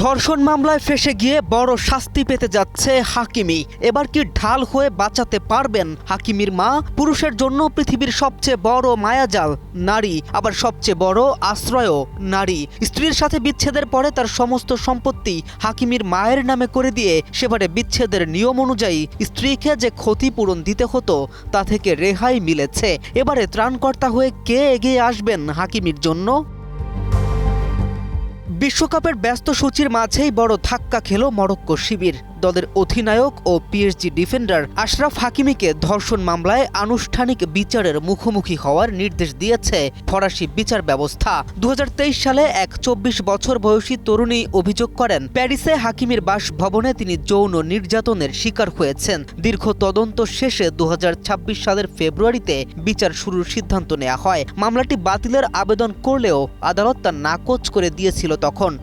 ধর্ষণ মামলায় ফেঁসে গিয়ে বড় শাস্তি পেতে যাচ্ছে হাকিমি। এবার কি ঢাল হয়ে বাঁচাতে পারবেন হাকিমির মা? পুরুষের জন্য পৃথিবীর সবচেয়ে বড় মায়াজাল নারী, আবার সবচেয়ে বড় আশ্রয়ও নারী। স্ত্রীর সাথে বিচ্ছেদের পরে তার সমস্ত সম্পত্তি হাকিমির মায়ের নামে করে দিয়ে সেবারে বিচ্ছেদের নিয়ম অনুযায়ী স্ত্রীকে যে ক্ষতিপূরণ দিতে হতো তা থেকে রেহাই মিলেছে। এবারে ত্রাণকর্তা হয়ে কে এগিয়ে আসবেন হাকিমির জন্য? বিশ্বকাপের ব্যস্ত সূচির মাঝেই বড় ধাক্কা খেল মরক্কো শিবির। দলের অধিনায়ক ও পিএসজি ডিফেন্ডার আশরাফ হাকিমিকে ধর্ষণ মামলায় আনুষ্ঠানিক বিচারের মুখোমুখি হওয়ার নির্দেশ দিয়েছে ফরাসি বিচার ব্যবস্থা। 2023 সালে এক 24 বছর বয়সী তরুণী অভিযোগ করেন, প্যারিসে হাকিমির বাসভবনে তিনি যৌন নির্যাতনের শিকার হয়েছেন। দীর্ঘ তদন্ত শেষে 2026 সালের ফেব্রুয়ারিতে বিচার শুরুর সিদ্ধান্ত নেওয়া হয়। মামলাটি বাতিলের আবেদন করলেও আদালত তা নাকচ করে দিয়েছিল তখন।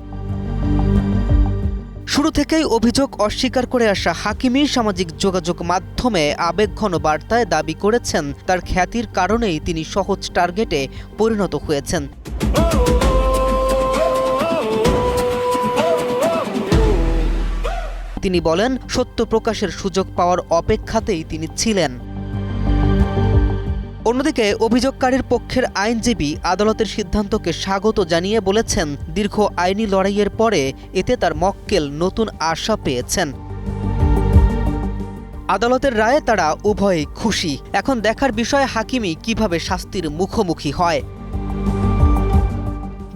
শুরু থেকেই অভিযোগ অস্বীকার করে আসা হাকিমি সামাজিক যোগাযোগ মাধ্যমে আবেগঘন বার্তায় দাবি করেছেন তার খ্যাতির কারণেই তিনি সহজ টার্গেটে পরিণত হয়েছেন। তিনি বলেন, সত্য প্রকাশের সুযোগ পাওয়ার অপেক্ষাতেই তিনি ছিলেন। অন্যদিকে অভিযোগকারীর পক্ষের আইনজীবী আদালতের সিদ্ধান্তকে স্বাগত জানিয়ে বলেছেন, দীর্ঘ আইনি লড়াইয়ের পরে এতে তার মক্কেল নতুন আশা পেয়েছেন। আদালতের রায়ে তারা উভয়ই খুশি। এখন দেখার বিষয় হাকিমি কিভাবে শাস্তির মুখোমুখি হয়।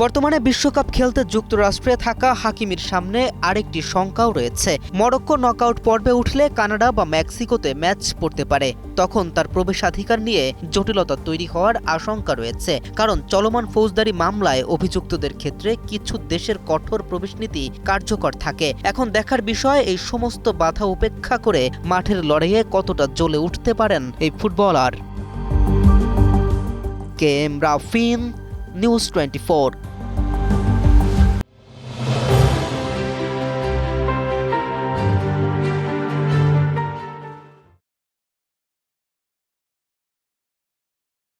বর্তমানে বিশ্বকাপ খেলতে যুক্তরাষ্ট্রে থাকা হাকিমির সামনে আরেকটি শঙ্কাও রয়েছে। মরক্কো নকআউট পর্বে উঠলে কানাডা বা মেক্সিকোতে ম্যাচ পড়তে পারে। তখন তার প্রবেশাধিকার নিয়ে জটিলতা তৈরি হওয়ার আশঙ্কা রয়েছে, কারণ চলমান ফৌজদারি মামলায় অভিযুক্তদের ক্ষেত্রে কিছু দেশের কঠোর প্রবেশনীতি কার্যকর থাকে। এখন দেখার বিষয় এই সমস্ত বাধা উপেক্ষা করে মাঠের লড়াইয়ে কতটা জ্বলে উঠতে পারেন এই ফুটবলার। KM রাফিন, নিউজ 24।